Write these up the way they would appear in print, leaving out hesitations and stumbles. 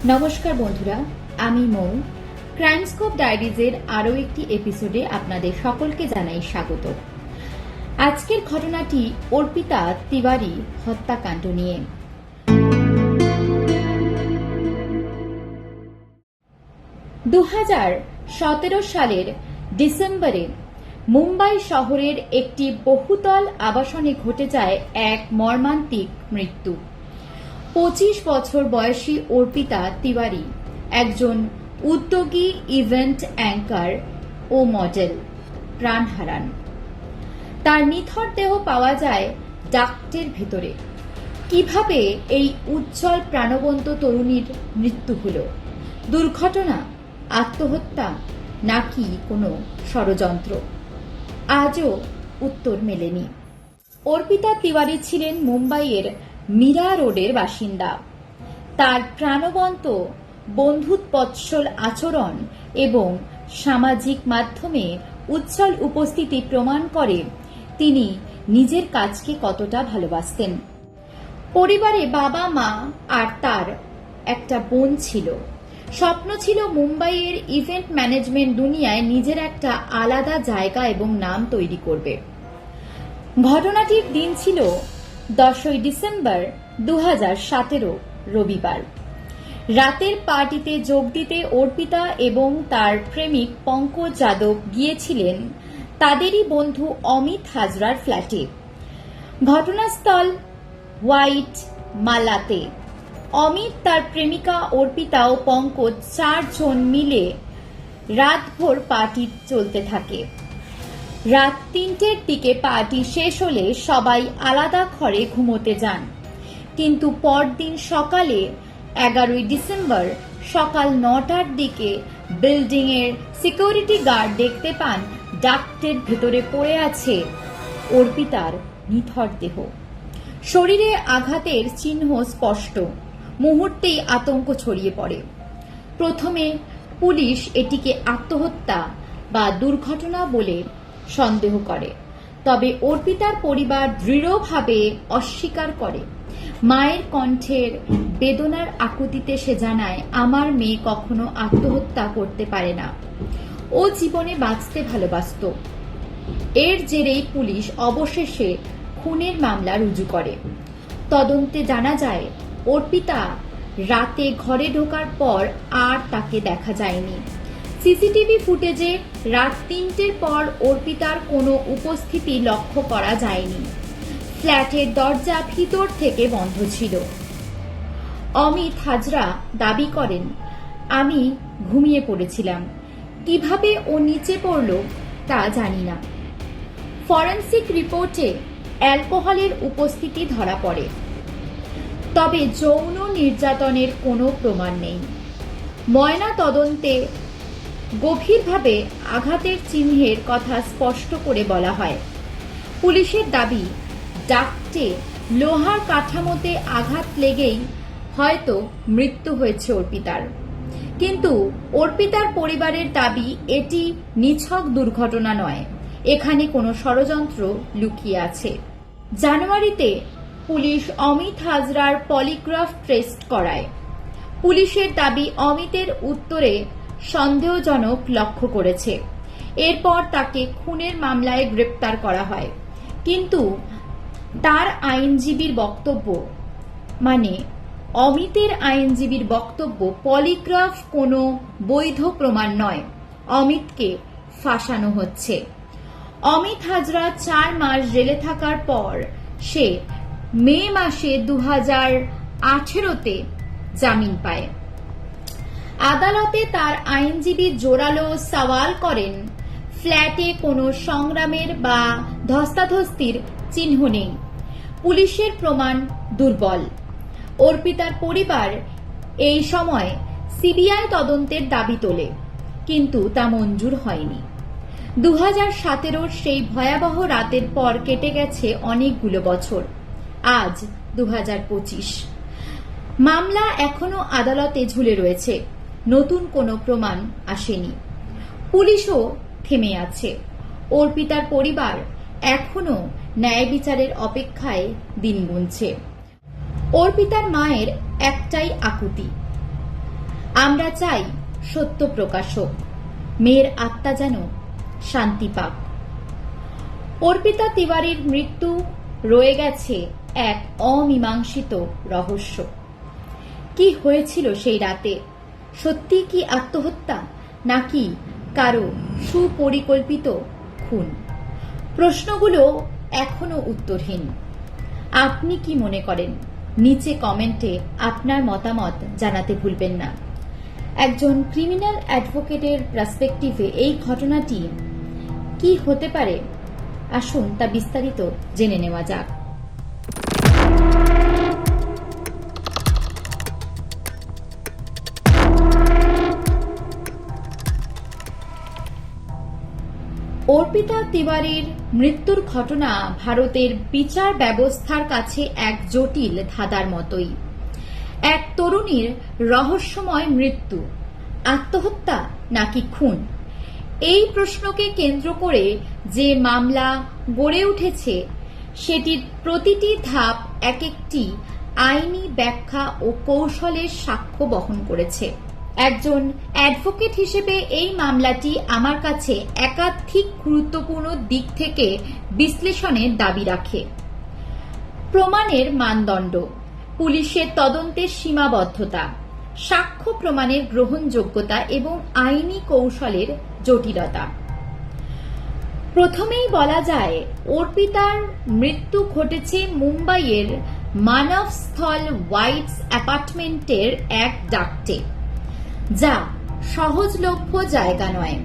নমস্কার বন্ধুরা, আমি মৌ। ক্রাইমস্কোপ ডায়েরিজের আরও একটি এপিসোডে আপনাদের সকলকে জানাই স্বাগত। আজকের ঘটনাটি অর্পিতা তিওয়ারি হত্যাকাণ্ড নিয়ে। 2017 সালের ডিসেম্বরে মুম্বাই শহরের একটি বহুতল আবাসনে ঘটে যায় এক মর্মান্তিক মৃত্যু। 25 বছর বয়সী অর্পিতা তিওয়ারি একজন উদ্যোগী ইভেন্ট অ্যাঙ্কার ও মডেল প্রাণ হারান। তার নিথর দেহ পাওয়া যায় ডাক্টের ভেতরে। কিভাবে এই উজ্জ্বল প্রাণবন্ত তরুণীর মৃত্যু হল? দুর্ঘটনা, আত্মহত্যা নাকি কোনো ষড়যন্ত্র? আজও উত্তর মেলেনি। অর্পিতা তিওয়ারি ছিলেন মুম্বাইয়ের মীরা রোডের বাসিন্দা। তার প্রাণবন্ত বন্ধুত্বৎসল আচরণ এবং সামাজিক মাধ্যমে উজ্জ্বল উপস্থিতি প্রমাণ করে তিনি নিজের কাজকে কতটা ভালোবাসতেন। পরিবারে বাবা, মা আর তার একটা বোন ছিল। স্বপ্ন ছিল মুম্বাইয়ের ইভেন্ট ম্যানেজমেন্ট দুনিয়ায় নিজের একটা আলাদা জায়গা এবং নাম তৈরি করবে। ঘটনাটির দিন ছিল 10 ডিসেম্বর 2017 রবিবার। রাতের পার্টিতে যোগ দিতে অর্পিতা এবং তার প্রেমিক পঙ্কজ যাদব গিয়েছিলেন তাদেরই বন্ধু অমিত হাজরার ফ্ল্যাটে। ঘটনাস্থল হোয়াইট মালাতে। অমিত, তার প্রেমিকা অর্পিতা ও পঙ্কজ 4 জন মিলে রাতভর পার্টি চলতে থাকে। রাত 3টের দিকে পার্টি শেষ হলে সবাই আলাদা ঘরে ঘুমোতে যান। কিন্তু পরদিন সকালে 11 ডিসেম্বর সকাল 9টার দিকে বিল্ডিং এর সিকিউরিটি গার্ড দেখতে পান ডাক্টের ভেতরে পড়ে আছে অর্পিতার নিথর দেহ। শরীরে আঘাতের চিহ্ন স্পষ্ট। মুহূর্তেই আতঙ্ক ছড়িয়ে পড়ে। প্রথমে পুলিশ এটিকে আত্মহত্যা বা দুর্ঘটনা বলে সন্দেহ করে, তবে অর্পিতার পরিবার দৃঢ়ভাবে অস্বীকার করে। মায়ের কণ্ঠের বেদনার আকুতিতে সে জানায়, আমার মেয়ে কখনো আত্মহত্যা করতে পারে না, ও জীবনে বাঁচতে ভালোবাসত। এর জেরেই পুলিশ অবশেষে খুনের মামলা রুজু করে। তদন্তে জানা যায়, অর্পিতা রাতে ঘরে ঢোকার পর আর তাকে দেখা যায়নি। সিসিটিভি ফুটেজে রাত 3টের পর অর্পিতার কোনো উপস্থিতি লক্ষ্য করা যায়নি। ফ্ল্যাটের দরজা ভিতর থেকে বন্ধ ছিল। অমিত হাজরা দাবি করেন, আমি ঘুমিয়ে পড়েছিলাম, কিভাবে ও নিচে পড়ল তা জানি না। ফরেনসিক রিপোর্টে অ্যালকোহলের উপস্থিতি ধরা পড়ে, তবে যৌন নির্যাতনের কোনো প্রমাণ নেই। ময়না তদন্তে গভীরভাবে আঘাতের চিহ্নের কথা স্পষ্ট করে বলা হয়। পুলিশের দাবি, ডাক্টে লোহার কাঠামোতে আঘাত লেগেই হয়তো মৃত্যু হয়েছে অর্পিতার। কিন্তু অর্পিতার পরিবারের দাবি এটি নিছক দুর্ঘটনা নয়, এখানে কোনো ষড়যন্ত্র লুকিয়ে আছে। জানুয়ারিতে পুলিশ অমিত হাজরার পলিগ্রাফ টেস্ট করায়। পুলিশের দাবি, অমিতের উত্তরে সন্দেহজনক লক্ষ্য করেছে। এরপর তাকে খুনের মামলায় গ্রেপ্তার করা হয়। কিন্তু তার আইনজীবীর বক্তব্য, মানে অমিতের আইনজীবীর বক্তব্য, পলিগ্রাফ কোনো বৈধ প্রমাণ নয়, অমিতকে ফাঁসানো হচ্ছে। অমিত হাজরা 4 মাস জেলে থাকার পর সে মে মাসে 2018তে জামিন পায়। আদালতে তার আইনজীবী জোরালো সওয়াল করেন, ফ্ল্যাটে কোনো সংগ্রামের বা ধস্তাধস্তির চিহ্ন নেই, পুলিশের প্রমাণ দুর্বল। অর্পিতার পরিবার এই সময় সিবিআই তদন্তের দাবি তোলে, কিন্তু তা মঞ্জুর হয়নি। 2017 সেই ভয়াবহ রাতের পর কেটে গেছে অনেকগুলো বছর। আজ 2025। মামলা এখনো আদালতে ঝুলে রয়েছে, নতুন কোনো প্রমাণ আসেনি। পুলিশও থেমে আছে। অর্পিতার পরিবার এখনো ন্যায় বিচারের অপেক্ষায় দিন গুনছে। অর্পিতার মায়ের একটাই আকুতি, আমরা চাই সত্য প্রকাশ হোক, মেয়ের আত্মা যেন শান্তি পাক। অর্পিতা তিওয়ারির মৃত্যু রয়ে গেছে এক অমীমাংসিত রহস্য। কি হয়েছিল সেই রাতে? সত্যি কি আত্মহত্যা, নাকি কারো সুপরিকল্পিত খুন? প্রশ্নগুলো এখনো উত্তরহীন। আপনি কি মনে করেন? নিচে কমেন্টে আপনার মতামত জানাতে ভুলবেন না। একজন ক্রিমিনাল অ্যাডভোকেটের পার্সপেক্টিভে এই ঘটনাটি কি হতে পারে, আসুন তা বিস্তারিত জেনে নেওয়া যাক। অর্পিতা তিওয়ারির মৃত্যুর ঘটনা ভারতের বিচার ব্যবস্থার কাছে এক জটিল ধাঁধার মতোই। এক তরুণীর রহস্যময় মৃত্যু, আত্মহত্যা নাকি খুন? এই প্রশ্নকে কেন্দ্র করে যে মামলা গড়ে উঠেছে, সেটির প্রতিটি ধাপ এক একটি আইনি ব্যাখ্যা ও কৌশলের সাক্ষ্য বহন করেছে। একজন অ্যাডভোকেট হিসেবে এই মামলাটি আমার কাছে একাধিক গুরুত্বপূর্ণ দিক থেকে বিশ্লেষণের দাবি রাখে। প্রমাণের মানদণ্ড, পুলিশের তদন্তের সীমাবদ্ধতা, সাক্ষ্য প্রমাণের গ্রহণযোগ্যতা এবং আইনি কৌশলের জটিলতা। প্রথমেই বলা যায়, অর্পিতার মৃত্যু ঘটেছে মুম্বাইয়ের মানভস্থল হোয়াইটস অ্যাপার্টমেন্টের এক ডাকটে, যা সহজলভ্য জায়গা নয়।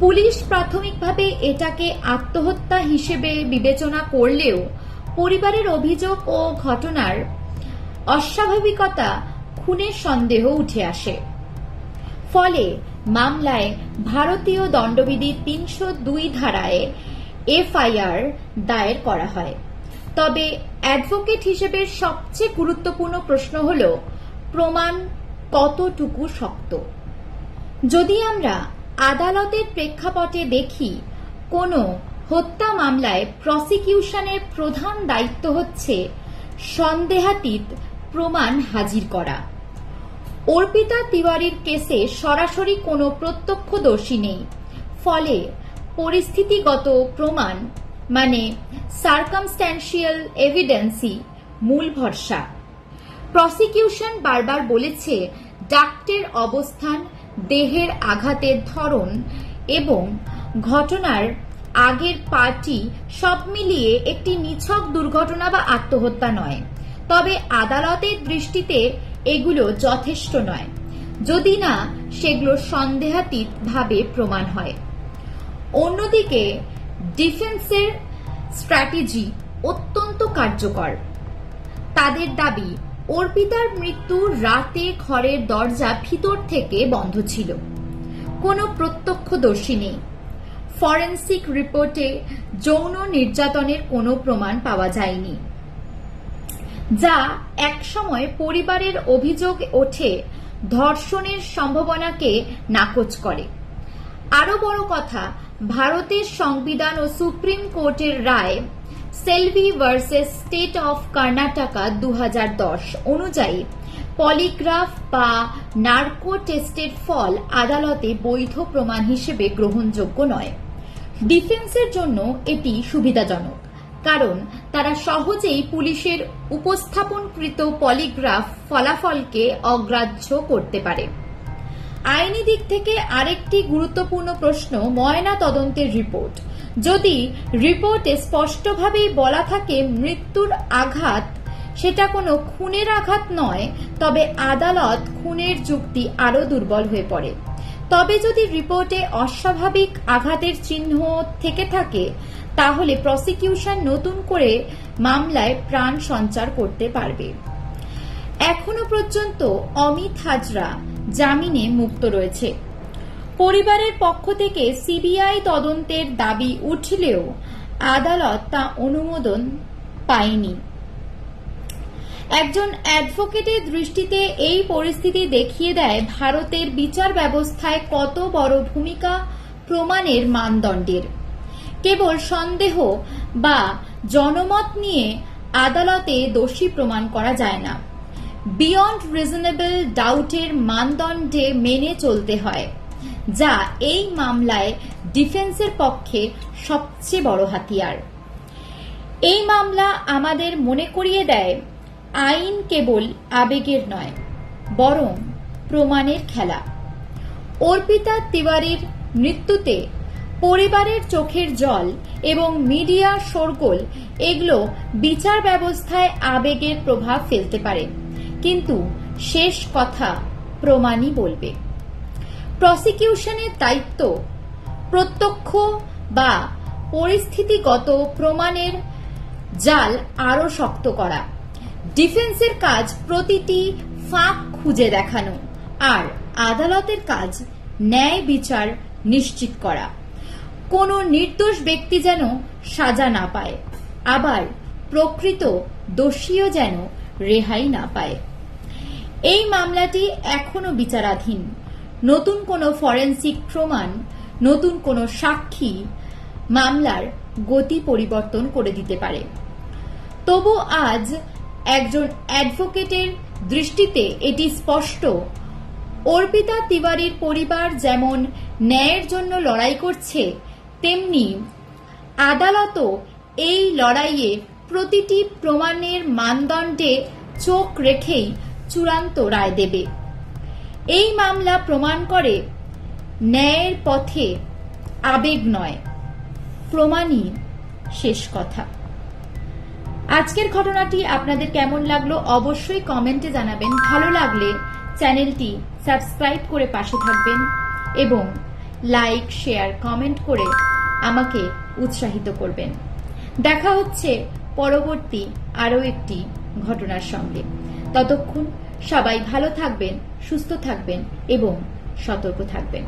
পুলিশ প্রাথমিকভাবে এটাকে আত্মহত্যা হিসেবে বিবেচনা করলেও পরিবারের অভিযোগ ও ঘটনার অস্বাভাবিকতা খুনের সন্দেহ উঠে আসে। ফলে মামলায় ভারতীয় দণ্ডবিধির ৩০২ ধারায় এফআইআর দায়ের করা হয়। তবে অ্যাডভোকেট হিসেবে সবচেয়ে গুরুত্বপূর্ণ প্রশ্ন হল, প্রমাণ কতটুকু শক্ত? যদি আমরা আদালতের প্রেক্ষাপটে দেখি, কোনো হত্যা মামলায় প্রসিকিউশনের প্রধান দায়িত্ব হচ্ছে সন্দেহাতীত প্রমাণ হাজির করা। অর্পিতা তিওয়ারির কেসে সরাসরি কোনো প্রত্যক্ষদর্শী নেই, ফলে পরিস্থিতিগত প্রমাণ মানে সার্কামস্ট্যান্সিয়াল এভিডেন্সই মূল ভরসা। প্রসিকিউশন বারবার বলেছে, ডাক্টের অবস্থান, দেহের আঘাতের ধরন এবং ঘটনার আগের পার্টি সব মিলিয়ে একটি নিছক দুর্ঘটনা বা আত্মহত্যা নয়। তবে আদালতের দৃষ্টিতে এগুলো যথেষ্ট নয়, যদি না সেগুলো সন্দেহাতীতভাবে প্রমাণ হয়। অন্যদিকে ডিফেন্সের স্ট্র্যাটেজি অত্যন্ত কার্যকর। তাদের দাবি, অর্পিতার মৃত্যু রাতে ঘরের দরজা ভিতর থেকে বন্ধ ছিল, কোনো প্রত্যক্ষদর্শী নেই। ফরেনসিক রিপোর্টে যৌন নির্যাতনের কোনো প্রমাণ পাওয়া যায়নি, যা একসময় পরিবারের অভিযোগ ওঠে ধর্ষণের সম্ভাবনাকে নাকচ করে। আরো বড় কথা, ভারতের সংবিধান ও সুপ্রিম কোর্টের রায় Selvi versus state of Karnataka 2010 অনুযায়ী পলিগ্রাফ বা নার্কো টেস্টের ফল আদালতে বৈধ প্রমাণ হিসেবে গ্রহণযোগ্য নয়। ডিফেন্সের জন্য এটি সুবিধাজনক, কারণ তারা সহজেই পুলিশের উপস্থাপনকৃত পলিগ্রাফ ফলাফলকে অগ্রাহ্য করতে পারে। আইনি দিক থেকে আরেকটি গুরুত্বপূর্ণ প্রশ্ন ময়না তদন্তের রিপোর্ট। যদি রিপোর্টে স্পষ্টভাবেই বলা থাকে মৃত্যুর আঘাত সেটা কোনো খুনের আঘাত নয়, তবে আদালত খুনের যুক্তি আরো দুর্বল হয়ে পড়ে। তবে যদি রিপোর্টে অস্বাভাবিক আঘাতের চিহ্ন থেকে থাকে, তাহলে প্রসিকিউশন নতুন করে মামলায় প্রাণ সঞ্চার করতে পারবে। এখনো পর্যন্ত অমিত হাজরা জামিনে মুক্ত রয়েছে। পরিবারের পক্ষ থেকে সিবিআই তদন্তের দাবি উঠলেও আদালত তা অনুমোদন পায়নি। একজন অ্যাডভোকেটের দৃষ্টিতে এই পরিস্থিতি দেখিয়ে দেয় ভারতের বিচার ব্যবস্থায় কত বড় ভূমিকা প্রমাণের মানদণ্ডের। কেবল সন্দেহ বা জনমত নিয়ে আদালতে দোষী প্রমাণ করা যায় না। বিয়ন্ড রিজনেবল ডাউটের মানদণ্ডে মেনে চলতে হয়, যা এই মামলায় ডিফেন্সের পক্ষে সবচেয়ে বড় হাতিয়ার। এই মামলা আমাদের মনে করিয়ে দেয়, আইন কেবল আবেগের নয়, বরং প্রমাণের খেলা। অর্পিতা তিওয়ারির মৃত্যুতে পরিবারের চোখের জল এবং মিডিয়া শোরগোল এগুলো বিচার ব্যবস্থায় আবেগের প্রভাব ফেলতে পারে, কিন্তু শেষ কথা প্রমাণই বলবে। প্রসিকিউশনের দায়িত্ব প্রত্যক্ষ বা পরিস্থিতিগত প্রমাণের জাল আরো শক্ত করা। ডিফেন্সের কাজ প্রতিটি ফাঁক খুঁজে দেখানো, আর আদালতের কাজ ন্যায় বিচার নিশ্চিত করা। কোনো নির্দোষ ব্যক্তি যেন সাজা না পায়, আবার প্রকৃত দোষীও যেন রেহাই না পায়। এই মামলাটি এখনো বিচারাধীন। নতুন কোনো ফরেনসিক প্রমাণ, নতুন কোনো সাক্ষী মামলার গতি পরিবর্তন করে দিতে পারে। তবু আজ একজন অ্যাডভোকেটের দৃষ্টিতে এটি স্পষ্ট, অর্পিতা তিওয়ারির পরিবার যেমন ন্যায়ের জন্য লড়াই করছে, তেমনি আদালতও এই লড়াইয়ে প্রতিটি প্রমাণের মানদণ্ডে চোখ রেখেই চূড়ান্ত রায় দেবে। এই মামলা প্রমাণ করে, ন্যায়ের পথে আবেগ নয়, প্রমাণই শেষ কথা। আজকের ঘটনাটি আপনাদের কেমন লাগলো অবশ্যই কমেন্টে জানাবেন। ভালো লাগলে চ্যানেলটি সাবস্ক্রাইব করে পাশে থাকবেন এবং লাইক, শেয়ার, কমেন্ট করে আমাকে উৎসাহিত করবেন। দেখা হচ্ছে পরবর্তী আরও একটি ঘটনার সঙ্গে। ততক্ষণ সবাই ভালো থাকবেন, সুস্থ থাকবেন এবং সতর্ক থাকবেন।